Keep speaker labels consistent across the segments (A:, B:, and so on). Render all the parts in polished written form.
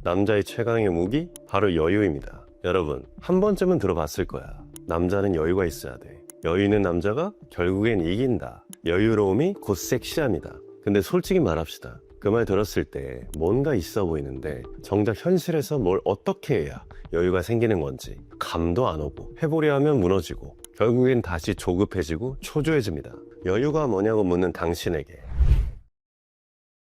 A: 남자의 최강의 무기? 바로 여유입니다. 여러분, 한 번쯤은 들어봤을 거야. 남자는 여유가 있어야 돼. 여유 있는 남자가 결국엔 이긴다. 여유로움이 곧 섹시합니다. 근데 솔직히 말합시다. 그 말 들었을 때 뭔가 있어 보이는데 정작 현실에서 뭘 어떻게 해야 여유가 생기는 건지 감도 안 오고 해보려 하면 무너지고 결국엔 다시 조급해지고 초조해집니다. 여유가 뭐냐고 묻는 당신에게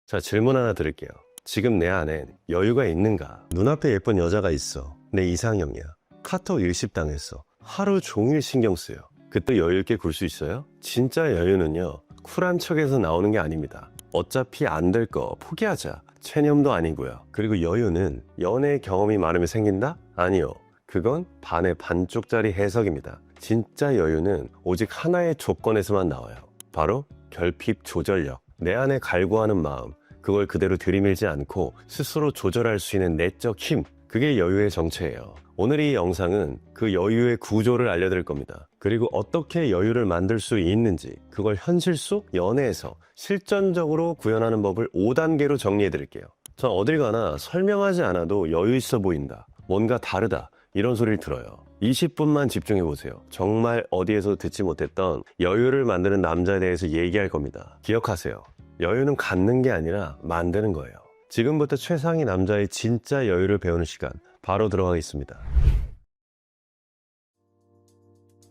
A: 자, 질문 하나 드릴게요. 지금 내 안엔 여유가 있는가? 눈앞에 예쁜 여자가 있어. 내 이상형이야. 카톡 일십당했어. 하루 종일 신경 쓰여. 그때 여유 있게 굴 수 있어요? 진짜 여유는요, 쿨한 척에서 나오는 게 아닙니다. 어차피 안 될 거 포기하자. 체념도 아니고요. 그리고 여유는 연애 경험이 많으면 생긴다? 아니요. 그건 반의 반쪽짜리 해석입니다. 진짜 여유는 오직 하나의 조건에서만 나와요. 바로 결핍 조절력. 내 안에 갈구하는 마음, 그걸 그대로 들이밀지 않고 스스로 조절할 수 있는 내적 힘, 그게 여유의 정체예요. 오늘 이 영상은 그 여유의 구조를 알려드릴 겁니다. 그리고 어떻게 여유를 만들 수 있는지, 그걸 현실 속 연애에서 실전적으로 구현하는 법을 5단계로 정리해드릴게요. 전 어딜 가나 설명하지 않아도 여유 있어 보인다, 뭔가 다르다, 이런 소리를 들어요. 20분만 집중해보세요. 정말 어디에서 듣지 못했던 여유를 만드는 남자에 대해서 얘기할 겁니다. 기억하세요. 여유는 갖는 게 아니라 만드는 거예요. 지금부터 최상위 남자의 진짜 여유를 배우는 시간 바로 들어가겠습니다.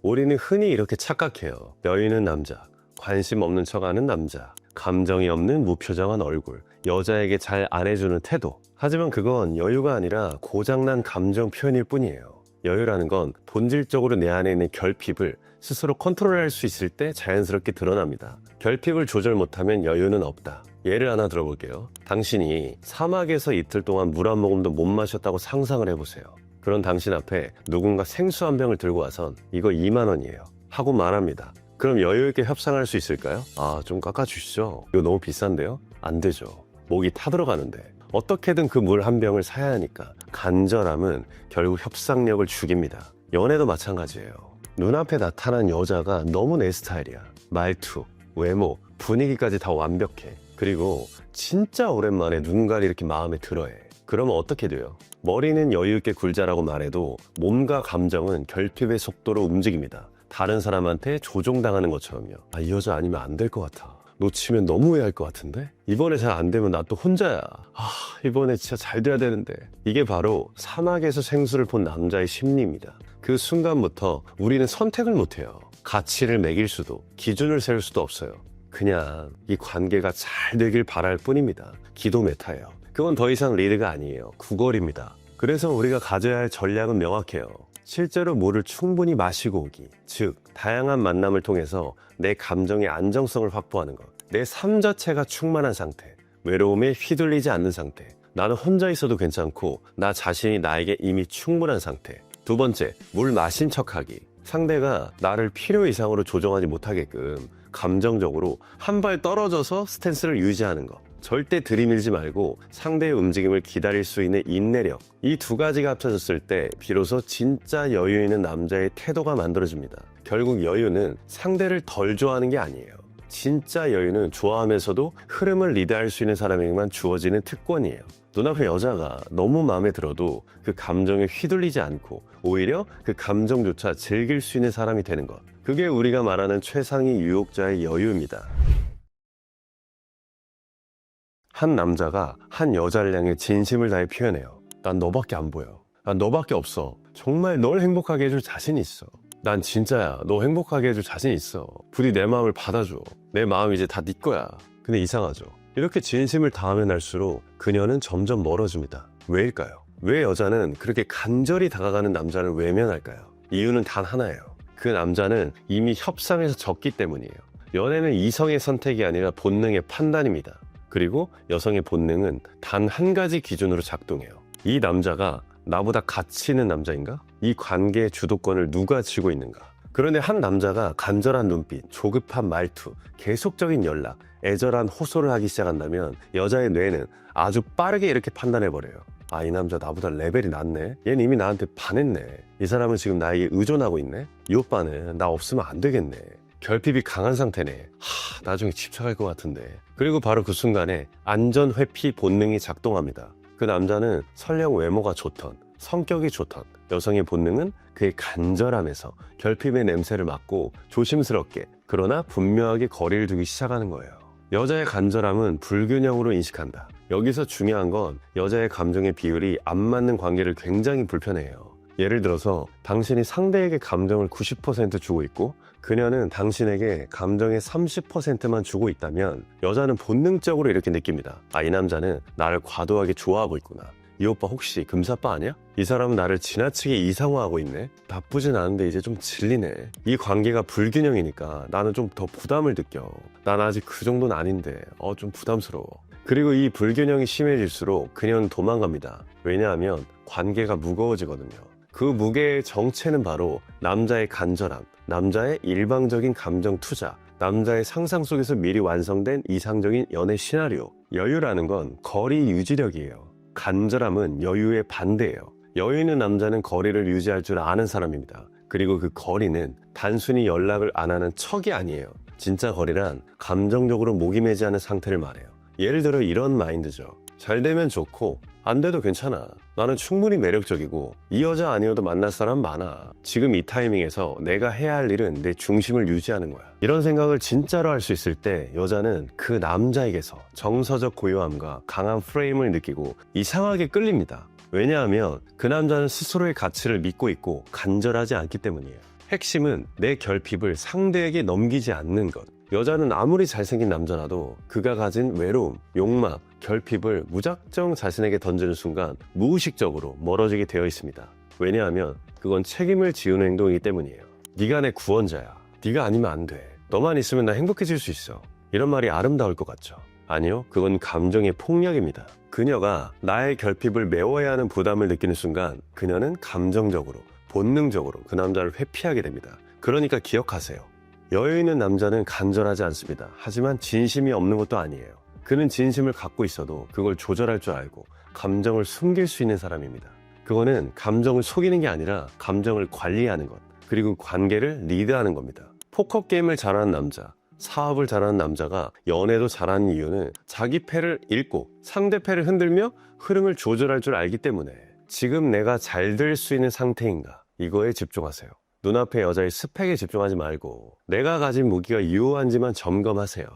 A: 우리는 흔히 이렇게 착각해요. 여유 있는 남자, 관심 없는 척하는 남자, 감정이 없는 무표정한 얼굴, 여자에게 잘 안 해주는 태도. 하지만 그건 여유가 아니라 고장난 감정 표현일 뿐이에요. 여유라는 건 본질적으로 내 안에 있는 결핍을 스스로 컨트롤할 수 있을 때 자연스럽게 드러납니다. 결핍을 조절 못하면 여유는 없다. 예를 하나 들어볼게요. 당신이 사막에서 이틀 동안 물 한 모금도 못 마셨다고 상상을 해보세요. 그런 당신 앞에 누군가 생수 한 병을 들고 와선 이거 2만 원이에요 하고 말합니다. 그럼 여유 있게 협상할 수 있을까요? 아, 좀 깎아주시죠. 이거 너무 비싼데요? 안 되죠. 목이 타들어가는데. 어떻게든 그 물 한 병을 사야 하니까 간절함은 결국 협상력을 죽입니다. 연애도 마찬가지예요. 눈앞에 나타난 여자가 너무 내 스타일이야. 말투, 외모, 분위기까지 다 완벽해. 그리고 진짜 오랜만에 누군가를 이렇게 마음에 들어해. 그러면 어떻게 돼요? 머리는 여유 있게 굴자라고 말해도 몸과 감정은 결핍의 속도로 움직입니다. 다른 사람한테 조종당하는 것처럼요. 아, 이 여자 아니면 안 될 것 같아. 놓치면 너무 후회할 것 같은데? 이번에 잘 안 되면 나 또 혼자야. 아, 이번에 진짜 잘 돼야 되는데. 이게 바로 사막에서 생수를 본 남자의 심리입니다. 그 순간부터 우리는 선택을 못해요. 가치를 매길 수도, 기준을 세울 수도 없어요. 그냥 이 관계가 잘 되길 바랄 뿐입니다. 기도 메타예요. 그건 더 이상 리드가 아니에요. 구걸입니다. 그래서 우리가 가져야 할 전략은 명확해요. 실제로 물을 충분히 마시고 오기, 즉 다양한 만남을 통해서 내 감정의 안정성을 확보하는 것, 내 삶 자체가 충만한 상태, 외로움에 휘둘리지 않는 상태, 나는 혼자 있어도 괜찮고 나 자신이 나에게 이미 충분한 상태. 두 번째, 물 마신 척하기. 상대가 나를 필요 이상으로 조정하지 못하게끔 감정적으로 한 발 떨어져서 스탠스를 유지하는 것. 절대 들이밀지 말고 상대의 움직임을 기다릴 수 있는 인내력. 이 두 가지가 합쳐졌을 때 비로소 진짜 여유 있는 남자의 태도가 만들어집니다. 결국 여유는 상대를 덜 좋아하는 게 아니에요. 진짜 여유는 좋아하면서도 흐름을 리드할 수 있는 사람에게만 주어지는 특권이에요. 눈앞에 여자가 너무 마음에 들어도 그 감정에 휘둘리지 않고 오히려 그 감정조차 즐길 수 있는 사람이 되는 것. 그게 우리가 말하는 최상위 유혹자의 여유입니다. 한 남자가 한 여자를 향해 진심을 다해 표현해요. 난 너밖에 안 보여. 난 너밖에 없어. 정말 널 행복하게 해줄 자신 있어. 난 진짜야. 너 행복하게 해줄 자신 있어. 부디 내 마음을 받아줘. 내 마음 이제 다 네 거야. 근데 이상하죠. 이렇게 진심을 다하면 할수록 그녀는 점점 멀어집니다. 왜일까요? 왜 여자는 그렇게 간절히 다가가는 남자를 외면할까요? 이유는 단 하나예요. 그 남자는 이미 협상에서 졌기 때문이에요. 연애는 이성의 선택이 아니라 본능의 판단입니다. 그리고 여성의 본능은 단 한 가지 기준으로 작동해요. 이 남자가 나보다 가치 있는 남자인가? 이 관계의 주도권을 누가 쥐고 있는가? 그런데 한 남자가 간절한 눈빛, 조급한 말투, 계속적인 연락, 애절한 호소를 하기 시작한다면 여자의 뇌는 아주 빠르게 이렇게 판단해버려요. 아, 이 남자 나보다 레벨이 낮네? 얘는 이미 나한테 반했네. 이 사람은 지금 나에게 의존하고 있네? 이 오빠는 나 없으면 안 되겠네. 결핍이 강한 상태네. 나중에 집착할 것 같은데. 그리고 바로 그 순간에 안전 회피 본능이 작동합니다. 그 남자는 설령 외모가 좋던, 성격이 좋던, 여성의 본능은 그의 간절함에서 결핍의 냄새를 맡고 조심스럽게 그러나 분명하게 거리를 두기 시작하는 거예요. 여자의 간절함은 불균형으로 인식한다. 여기서 중요한 건 여자의 감정의 비율이 안 맞는 관계를 굉장히 불편해해요. 예를 들어서 당신이 상대에게 감정을 90% 주고 있고 그녀는 당신에게 감정의 30%만 주고 있다면 여자는 본능적으로 이렇게 느낍니다. 아, 이 남자는 나를 과도하게 좋아하고 있구나. 이 오빠 혹시 금사빠 아니야? 이 사람은 나를 지나치게 이상화하고 있네. 나쁘진 않은데 이제 좀 질리네. 이 관계가 불균형이니까 나는 좀 더 부담을 느껴. 난 아직 그 정도는 아닌데 좀 부담스러워. 그리고 이 불균형이 심해질수록 그녀는 도망갑니다. 왜냐하면 관계가 무거워지거든요. 그 무게의 정체는 바로 남자의 간절함, 남자의 일방적인 감정 투자, 남자의 상상 속에서 미리 완성된 이상적인 연애 시나리오. 여유라는 건 거리 유지력이에요. 간절함은 여유의 반대예요. 여유 있는 남자는 거리를 유지할 줄 아는 사람입니다. 그리고 그 거리는 단순히 연락을 안 하는 척이 아니에요. 진짜 거리란 감정적으로 목이 매지하는 상태를 말해요. 예를 들어 이런 마인드죠. 잘 되면 좋고 안 돼도 괜찮아. 나는 충분히 매력적이고 이 여자 아니어도 만날 사람 많아. 지금 이 타이밍에서 내가 해야 할 일은 내 중심을 유지하는 거야. 이런 생각을 진짜로 할 수 있을 때 여자는 그 남자에게서 정서적 고요함과 강한 프레임을 느끼고 이상하게 끌립니다. 왜냐하면 그 남자는 스스로의 가치를 믿고 있고 간절하지 않기 때문이에요. 핵심은 내 결핍을 상대에게 넘기지 않는 것. 여자는 아무리 잘생긴 남자라도 그가 가진 외로움, 욕망, 결핍을 무작정 자신에게 던지는 순간 무의식적으로 멀어지게 되어 있습니다. 왜냐하면 그건 책임을 지우는 행동이기 때문이에요. 네가 내 구원자야. 네가 아니면 안 돼. 너만 있으면 나 행복해질 수 있어. 이런 말이 아름다울 것 같죠? 아니요, 그건 감정의 폭력입니다. 그녀가 나의 결핍을 메워야 하는 부담을 느끼는 순간 그녀는 감정적으로, 본능적으로 그 남자를 회피하게 됩니다. 그러니까 기억하세요. 여유 있는 남자는 간절하지 않습니다. 하지만 진심이 없는 것도 아니에요. 그는 진심을 갖고 있어도 그걸 조절할 줄 알고 감정을 숨길 수 있는 사람입니다. 그거는 감정을 속이는 게 아니라 감정을 관리하는 것, 그리고 관계를 리드하는 겁니다. 포커 게임을 잘하는 남자, 사업을 잘하는 남자가 연애도 잘하는 이유는 자기 패를 읽고 상대 패를 흔들며 흐름을 조절할 줄 알기 때문에 지금 내가 잘 될 수 있는 상태인가, 이거에 집중하세요. 눈앞의 여자의 스펙에 집중하지 말고 내가 가진 무기가 유효한지만 점검하세요.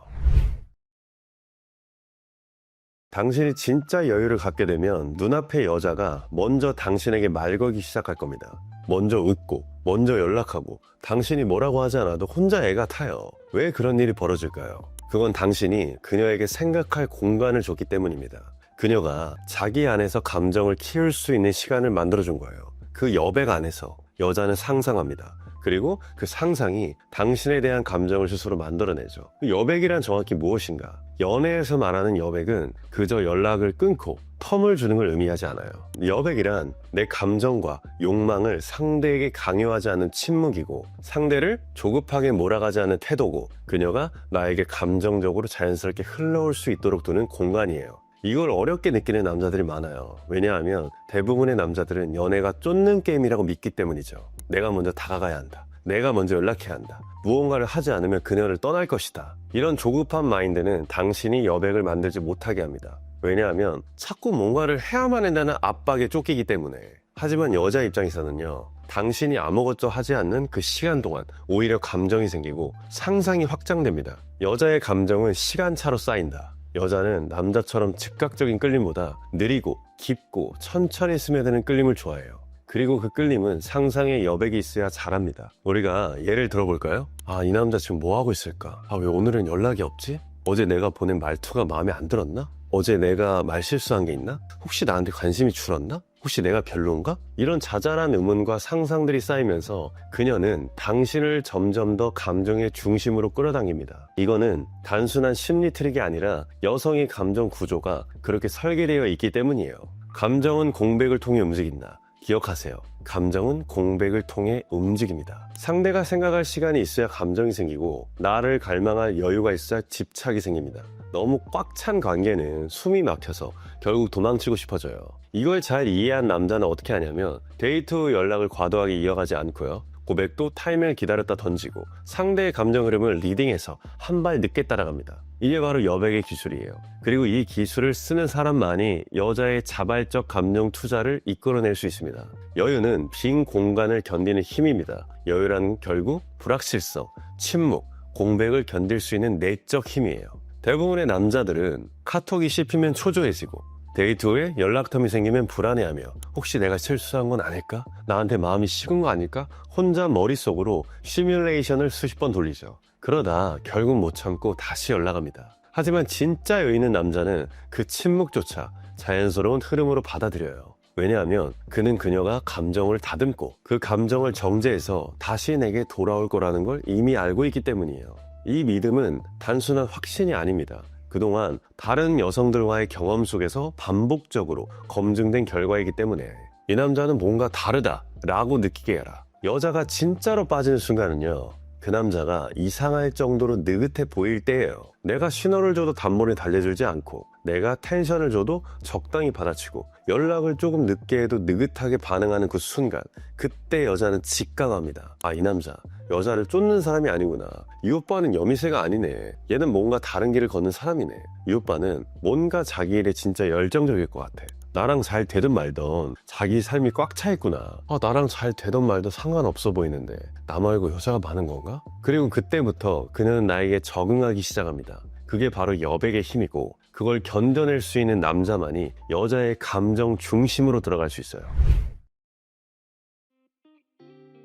A: 당신이 진짜 여유를 갖게 되면 눈앞의 여자가 먼저 당신에게 말 걸기 시작할 겁니다. 먼저 웃고 먼저 연락하고 당신이 뭐라고 하지 않아도 혼자 애가 타요. 왜 그런 일이 벌어질까요? 그건 당신이 그녀에게 생각할 공간을 줬기 때문입니다. 그녀가 자기 안에서 감정을 키울 수 있는 시간을 만들어준 거예요. 그 여백 안에서 여자는 상상합니다. 그리고 그 상상이 당신에 대한 감정을 스스로 만들어내죠. 그 여백이란 정확히 무엇인가? 연애에서 말하는 여백은 그저 연락을 끊고 텀을 주는 걸 의미하지 않아요. 여백이란 내 감정과 욕망을 상대에게 강요하지 않는 침묵이고 상대를 조급하게 몰아가지 않는 태도고 그녀가 나에게 감정적으로 자연스럽게 흘러올 수 있도록 두는 공간이에요. 이걸 어렵게 느끼는 남자들이 많아요. 왜냐하면 대부분의 남자들은 연애가 쫓는 게임이라고 믿기 때문이죠. 내가 먼저 다가가야 한다. 내가 먼저 연락해야 한다. 무언가를 하지 않으면 그녀를 떠날 것이다. 이런 조급한 마인드는 당신이 여백을 만들지 못하게 합니다. 왜냐하면 자꾸 뭔가를 해야만 한다는 압박에 쫓기기 때문에. 하지만 여자 입장에서는요, 당신이 아무것도 하지 않는 그 시간 동안 오히려 감정이 생기고 상상이 확장됩니다. 여자의 감정은 시간차로 쌓인다. 여자는 남자처럼 즉각적인 끌림보다 느리고 깊고 천천히 스며드는 끌림을 좋아해요. 그리고 그 끌림은 상상의 여백이 있어야 잘합니다. 우리가 예를 들어볼까요? 아, 이 남자 지금 뭐 하고 있을까? 아, 왜 오늘은 연락이 없지? 어제 내가 보낸 말투가 마음에 안 들었나? 어제 내가 말 실수한 게 있나? 혹시 나한테 관심이 줄었나? 혹시 내가 별론가? 이런 자잘한 의문과 상상들이 쌓이면서 그녀는 당신을 점점 더 감정의 중심으로 끌어당깁니다. 이거는 단순한 심리 트릭이 아니라 여성의 감정 구조가 그렇게 설계되어 있기 때문이에요. 감정은 공백을 통해 움직인다. 기억하세요. 감정은 공백을 통해 움직입니다. 상대가 생각할 시간이 있어야 감정이 생기고 나를 갈망할 여유가 있어야 집착이 생깁니다. 너무 꽉 찬 관계는 숨이 막혀서 결국 도망치고 싶어져요. 이걸 잘 이해한 남자는 어떻게 하냐면 데이트 후 연락을 과도하게 이어가지 않고요. 고백도 타이밍을 기다렸다 던지고 상대의 감정 흐름을 리딩해서 한 발 늦게 따라갑니다. 이게 바로 여백의 기술이에요. 그리고 이 기술을 쓰는 사람만이 여자의 자발적 감정 투자를 이끌어낼 수 있습니다. 여유는 빈 공간을 견디는 힘입니다. 여유란 결국 불확실성, 침묵, 공백을 견딜 수 있는 내적 힘이에요. 대부분의 남자들은 카톡이 씹히면 초조해지고 데이트 후에 연락텀이 생기면 불안해하며 혹시 내가 실수한 건 아닐까? 나한테 마음이 식은 거 아닐까? 혼자 머릿속으로 시뮬레이션을 수십 번 돌리죠. 그러다 결국 못 참고 다시 연락합니다. 하지만 진짜 여유 있는 남자는 그 침묵조차 자연스러운 흐름으로 받아들여요. 왜냐하면 그는 그녀가 감정을 다듬고 그 감정을 정제해서 다시 내게 돌아올 거라는 걸 이미 알고 있기 때문이에요. 이 믿음은 단순한 확신이 아닙니다. 그동안 다른 여성들과의 경험 속에서 반복적으로 검증된 결과이기 때문에 이 남자는 뭔가 다르다 라고 느끼게 해라. 여자가 진짜로 빠지는 순간은요, 그 남자가 이상할 정도로 느긋해 보일 때예요. 내가 신호를 줘도 단번에 달래주지 않고 내가 텐션을 줘도 적당히 받아치고 연락을 조금 늦게 해도 느긋하게 반응하는 그 순간, 그때 여자는 직감합니다. 아, 이 남자 여자를 쫓는 사람이 아니구나. 이 오빠는 여미새가 아니네. 얘는 뭔가 다른 길을 걷는 사람이네. 이 오빠는 뭔가 자기 일에 진짜 열정적일 것 같아. 나랑 잘 되든 말든 자기 삶이 꽉 차 있구나. 나랑 잘 되든 말든 상관없어 보이는데 나 말고 여자가 많은 건가? 그리고 그때부터 그녀는 나에게 적응하기 시작합니다. 그게 바로 여백의 힘이고, 그걸 견뎌낼 수 있는 남자만이 여자의 감정 중심으로 들어갈 수 있어요.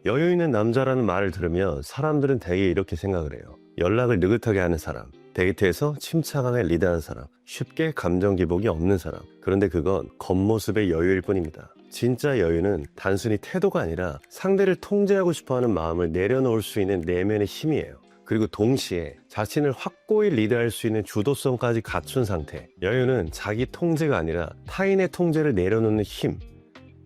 A: 여유 있는 남자라는 말을 들으면 사람들은 대개 이렇게 생각을 해요. 연락을 느긋하게 하는 사람, 데이트에서 침착하게 리드하는 사람, 쉽게 감정 기복이 없는 사람. 그런데 그건 겉모습의 여유일 뿐입니다. 진짜 여유는 단순히 태도가 아니라 상대를 통제하고 싶어하는 마음을 내려놓을 수 있는 내면의 힘이에요. 그리고 동시에 자신을 확고히 리드할 수 있는 주도성까지 갖춘 상태. 여유는 자기 통제가 아니라 타인의 통제를 내려놓는 힘.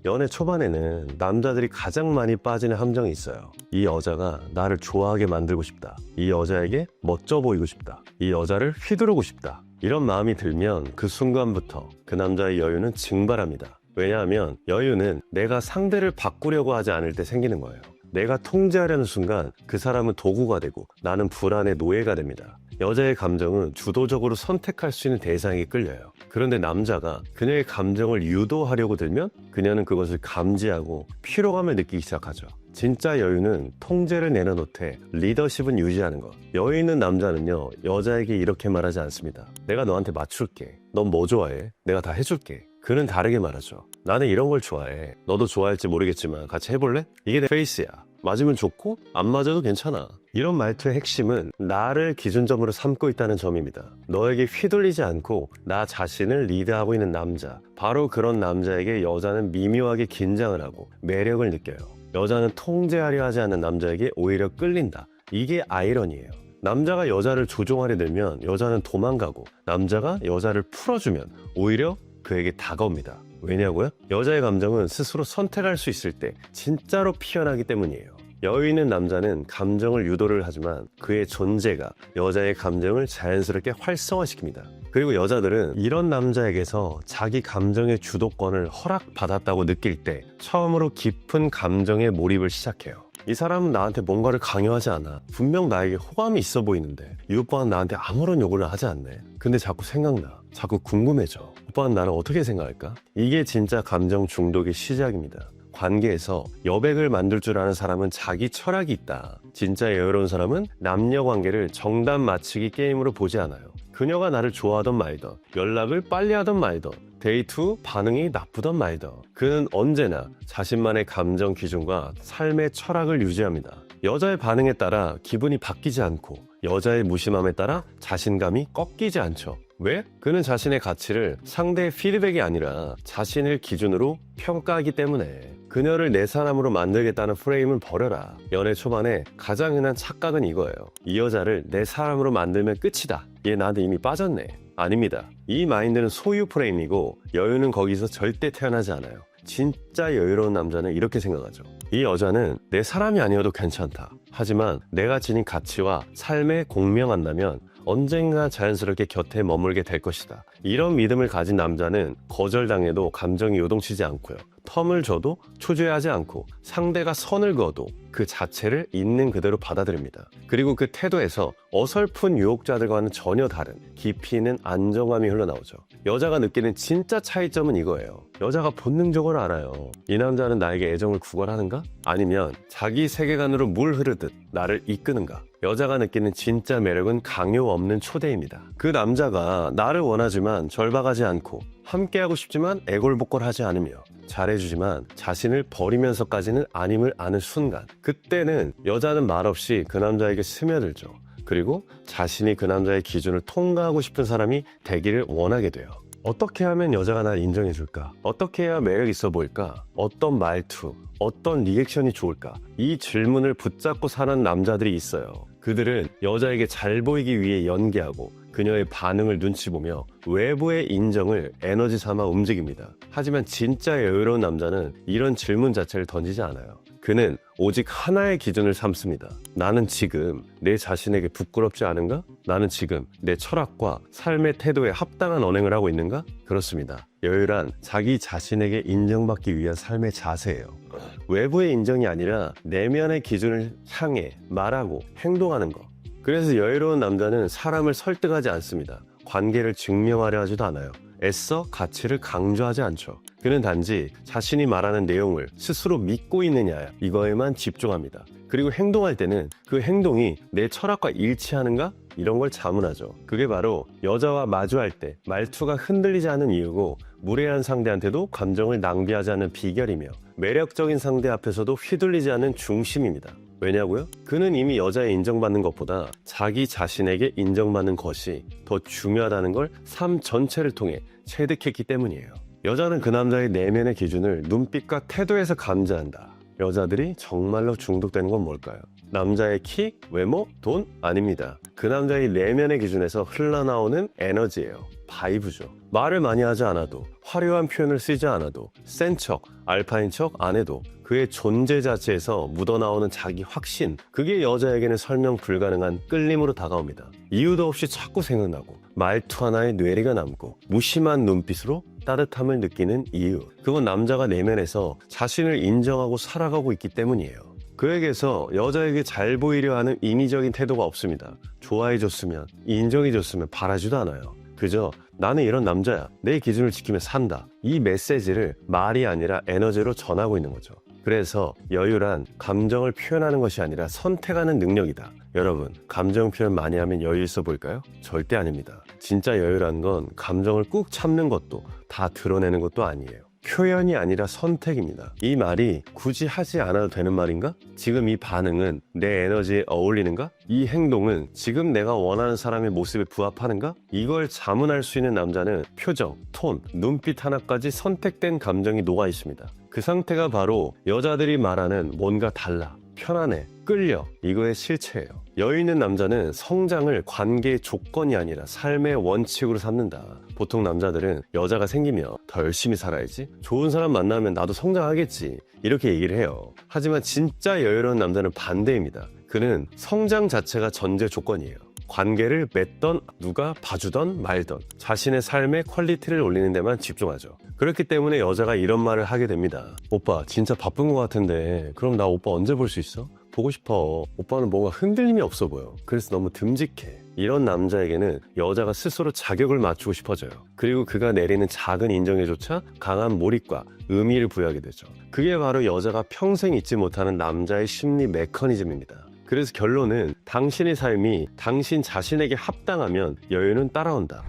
A: 연애 초반에는 남자들이 가장 많이 빠지는 함정이 있어요. 이 여자가 나를 좋아하게 만들고 싶다. 이 여자에게 멋져 보이고 싶다. 이 여자를 휘두르고 싶다. 이런 마음이 들면 그 순간부터 그 남자의 여유는 증발합니다. 왜냐하면 여유는 내가 상대를 바꾸려고 하지 않을 때 생기는 거예요. 내가 통제하려는 순간 그 사람은 도구가 되고 나는 불안의 노예가 됩니다. 여자의 감정은 주도적으로 선택할 수 있는 대상에 끌려요. 그런데 남자가 그녀의 감정을 유도하려고 들면 그녀는 그것을 감지하고 피로감을 느끼기 시작하죠. 진짜 여유는 통제를 내려놓되 리더십은 유지하는 것. 여유 있는 남자는요, 여자에게 이렇게 말하지 않습니다. 내가 너한테 맞출게. 넌 뭐 좋아해? 내가 다 해줄게. 그는 다르게 말하죠. 나는 이런 걸 좋아해. 너도 좋아할지 모르겠지만 같이 해볼래? 이게 내 페이스야. 맞으면 좋고 안 맞아도 괜찮아. 이런 말투의 핵심은 나를 기준점으로 삼고 있다는 점입니다. 너에게 휘둘리지 않고 나 자신을 리드하고 있는 남자. 바로 그런 남자에게 여자는 미묘하게 긴장을 하고 매력을 느껴요. 여자는 통제하려 하지 않는 남자에게 오히려 끌린다. 이게 아이러니예요. 남자가 여자를 조종하려 들면 여자는 도망가고, 남자가 여자를 풀어주면 오히려 그에게 다가옵니다. 왜냐고요? 여자의 감정은 스스로 선택할 수 있을 때 진짜로 피어나기 때문이에요. 여유 있는 남자는 감정을 유도를 하지만 그의 존재가 여자의 감정을 자연스럽게 활성화시킵니다. 그리고 여자들은 이런 남자에게서 자기 감정의 주도권을 허락받았다고 느낄 때 처음으로 깊은 감정에 몰입을 시작해요. 이 사람은 나한테 뭔가를 강요하지 않아. 분명 나에게 호감이 있어 보이는데 이 오빠는 나한테 아무런 요구를 하지 않네. 근데 자꾸 생각나. 자꾸 궁금해져. 오빠는 나를 어떻게 생각할까? 이게 진짜 감정 중독의 시작입니다. 관계에서 여백을 만들 줄 아는 사람은 자기 철학이 있다. 진짜 여유로운 사람은 남녀 관계를 정답 맞추기 게임으로 보지 않아요. 그녀가 나를 좋아하던 말던, 연락을 빨리 하던 말던, 데이트 후 반응이 나쁘던 말던, 그는 언제나 자신만의 감정 기준과 삶의 철학을 유지합니다. 여자의 반응에 따라 기분이 바뀌지 않고 여자의 무심함에 따라 자신감이 꺾이지 않죠. 왜? 그는 자신의 가치를 상대의 피드백이 아니라 자신을 기준으로 평가하기 때문에. 그녀를 내 사람으로 만들겠다는 프레임은 버려라. 연애 초반에 가장 흔한 착각은 이거예요. 이 여자를 내 사람으로 만들면 끝이다. 얘 나한테 이미 빠졌네. 아닙니다. 이 마인드는 소유 프레임이고 여유는 거기서 절대 태어나지 않아요. 진짜 여유로운 남자는 이렇게 생각하죠. 이 여자는 내 사람이 아니어도 괜찮다. 하지만 내가 지닌 가치와 삶에 공명한다면 언젠가 자연스럽게 곁에 머물게 될 것이다. 이런 믿음을 가진 남자는 거절당해도 감정이 요동치지 않고요. 텀을 줘도 초조해하지 않고 상대가 선을 그어도 그 자체를 있는 그대로 받아들입니다. 그리고 그 태도에서 어설픈 유혹자들과는 전혀 다른 깊이 있는 안정감이 흘러나오죠. 여자가 느끼는 진짜 차이점은 이거예요. 여자가 본능적으로 알아요. 이 남자는 나에게 애정을 구걸하는가? 아니면 자기 세계관으로 물 흐르듯 나를 이끄는가? 여자가 느끼는 진짜 매력은 강요 없는 초대입니다. 그 남자가 나를 원하지만 절박하지 않고 함께하고 싶지만 애골복골하지 않으며 잘해주지만 자신을 버리면서까지는 아님을 아는 순간, 그때는 여자는 말없이 그 남자에게 스며들죠. 그리고 자신이 그 남자의 기준을 통과하고 싶은 사람이 되기를 원하게 돼요. 어떻게 하면 여자가 날 인정해줄까? 어떻게 해야 매력 있어 보일까? 어떤 말투, 어떤 리액션이 좋을까? 이 질문을 붙잡고 사는 남자들이 있어요. 그들은 여자에게 잘 보이기 위해 연기하고 그녀의 반응을 눈치 보며 외부의 인정을 에너지 삼아 움직입니다. 하지만 진짜 여유로운 남자는 이런 질문 자체를 던지지 않아요. 그는 오직 하나의 기준을 삼습니다. 나는 지금 내 자신에게 부끄럽지 않은가? 나는 지금 내 철학과 삶의 태도에 합당한 언행을 하고 있는가? 그렇습니다. 여유란 자기 자신에게 인정받기 위한 삶의 자세예요. 외부의 인정이 아니라 내면의 기준을 향해 말하고 행동하는 것. 그래서 여유로운 남자는 사람을 설득하지 않습니다. 관계를 증명하려 하지도 않아요. 애써 가치를 강조하지 않죠. 그는 단지 자신이 말하는 내용을 스스로 믿고 있느냐 이거에만 집중합니다. 그리고 행동할 때는 그 행동이 내 철학과 일치하는가? 이런 걸 자문하죠. 그게 바로 여자와 마주할 때 말투가 흔들리지 않은 이유고, 무례한 상대한테도 감정을 낭비하지 않는 비결이며, 매력적인 상대 앞에서도 휘둘리지 않는 중심입니다. 왜냐고요? 그는 이미 여자의 인정받는 것보다 자기 자신에게 인정받는 것이 더 중요하다는 걸 삶 전체를 통해 체득했기 때문이에요. 여자는 그 남자의 내면의 기준을 눈빛과 태도에서 감지한다. 여자들이 정말로 중독되는 건 뭘까요? 남자의 키, 외모, 돈? 아닙니다. 그 남자의 내면의 기준에서 흘러나오는 에너지예요. 바이브죠. 말을 많이 하지 않아도, 화려한 표현을 쓰지 않아도, 센 척, 알파인 척 안 해도 그의 존재 자체에서 묻어나오는 자기 확신, 그게 여자에게는 설명 불가능한 끌림으로 다가옵니다. 이유도 없이 자꾸 생각나고, 말투 하나에 뇌리가 남고, 무심한 눈빛으로 따뜻함을 느끼는 이유, 그건 남자가 내면에서 자신을 인정하고 살아가고 있기 때문이에요. 그에게서 여자에게 잘 보이려 하는 인위적인 태도가 없습니다. 좋아해줬으면, 인정해줬으면 바라지도 않아요. 그저 나는 이런 남자야, 내 기준을 지키며 산다, 이 메시지를 말이 아니라 에너지로 전하고 있는 거죠. 그래서 여유란 감정을 표현하는 것이 아니라 선택하는 능력이다. 여러분, 감정 표현 많이 하면 여유 있어 보일까요? 절대 아닙니다. 진짜 여유란 건 감정을 꾹 참는 것도 다 드러내는 것도 아니에요. 표현이 아니라 선택입니다. 이 말이 굳이 하지 않아도 되는 말인가? 지금 이 반응은 내 에너지에 어울리는가? 이 행동은 지금 내가 원하는 사람의 모습에 부합하는가? 이걸 자문할 수 있는 남자는 표정, 톤, 눈빛 하나까지 선택된 감정이 녹아 있습니다. 그 상태가 바로 여자들이 말하는 뭔가 달라, 편안해, 끌려, 이거의 실체예요. 여유 있는 남자는 성장을 관계의 조건이 아니라 삶의 원칙으로 삼는다. 보통 남자들은 여자가 생기면 더 열심히 살아야지, 좋은 사람 만나면 나도 성장하겠지, 이렇게 얘기를 해요. 하지만 진짜 여유로운 남자는 반대입니다. 그는 성장 자체가 전제 조건이에요. 관계를 맺던, 누가 봐주던 말던 자신의 삶의 퀄리티를 올리는 데만 집중하죠. 그렇기 때문에 여자가 이런 말을 하게 됩니다. 오빠 진짜 바쁜 것 같은데 그럼 나 오빠 언제 볼 수 있어? 보고 싶어. 오빠는 뭔가 흔들림이 없어 보여. 그래서 너무 듬직해. 이런 남자에게는 여자가 스스로 자격을 맞추고 싶어져요. 그리고 그가 내리는 작은 인정에조차 강한 몰입과 의미를 부여하게 되죠. 그게 바로 여자가 평생 잊지 못하는 남자의 심리 메커니즘입니다. 그래서 결론은 당신의 삶이 당신 자신에게 합당하면 여유는 따라온다.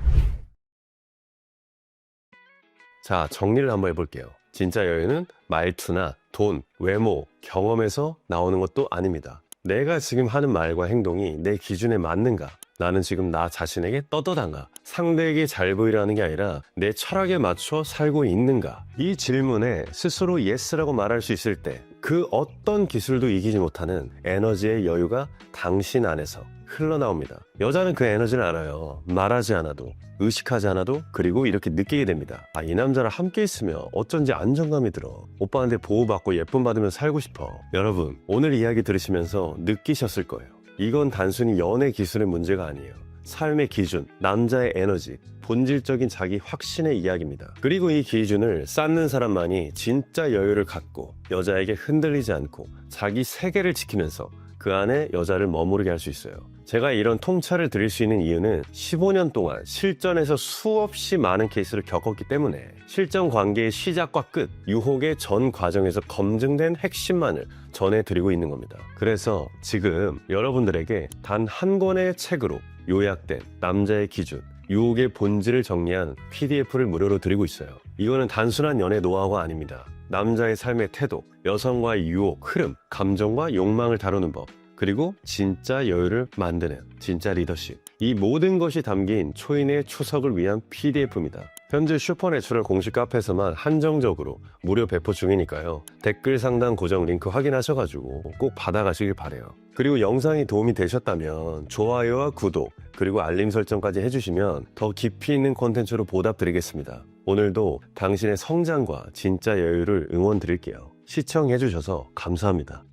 A: 자, 정리를 한번 해볼게요. 진짜 여유는 말투나 돈, 외모, 경험에서 나오는 것도 아닙니다. 내가 지금 하는 말과 행동이 내 기준에 맞는가? 나는 지금 나 자신에게 떳떳한가? 상대에게 잘 보이려 하는 게 아니라 내 철학에 맞춰 살고 있는가? 이 질문에 스스로 예스라고 말할 수 있을 때 그 어떤 기술도 이기지 못하는 에너지의 여유가 당신 안에서 흘러나옵니다. 여자는 그 에너지를 알아요. 말하지 않아도, 의식하지 않아도, 그리고 이렇게 느끼게 됩니다. 아, 이 남자랑 함께 있으면 어쩐지 안정감이 들어. 오빠한테 보호받고 예쁨 받으며 살고 싶어. 여러분, 오늘 이야기 들으시면서 느끼셨을 거예요. 이건 단순히 연애 기술의 문제가 아니에요. 삶의 기준, 남자의 에너지, 본질적인 자기 확신의 이야기입니다. 그리고 이 기준을 쌓는 사람만이 진짜 여유를 갖고 여자에게 흔들리지 않고 자기 세계를 지키면서 그 안에 여자를 머무르게 할 수 있어요. 제가 이런 통찰을 드릴 수 있는 이유는 15년 동안 실전에서 수없이 많은 케이스를 겪었기 때문에 실전 관계의 시작과 끝, 유혹의 전 과정에서 검증된 핵심만을 전해드리고 있는 겁니다. 그래서 지금 여러분들에게 단 한 권의 책으로 요약된 남자의 기준, 유혹의 본질을 정리한 PDF를 무료로 드리고 있어요. 이거는 단순한 연애 노하우가 아닙니다. 남자의 삶의 태도, 여성과의 유혹, 흐름, 감정과 욕망을 다루는 법, 그리고 진짜 여유를 만드는 진짜 리더십. 이 모든 것이 담긴 초인의 추석을 위한 PDF입니다. 현재 슈퍼내추럴 공식 카페에서만 한정적으로 무료 배포 중이니까요. 댓글 상단 고정 링크 확인하셔가지고 꼭 받아가시길 바래요. 그리고 영상이 도움이 되셨다면 좋아요와 구독, 그리고 알림 설정까지 해주시면 더 깊이 있는 콘텐츠로 보답드리겠습니다. 오늘도 당신의 성장과 진짜 여유를 응원드릴게요. 시청해주셔서 감사합니다.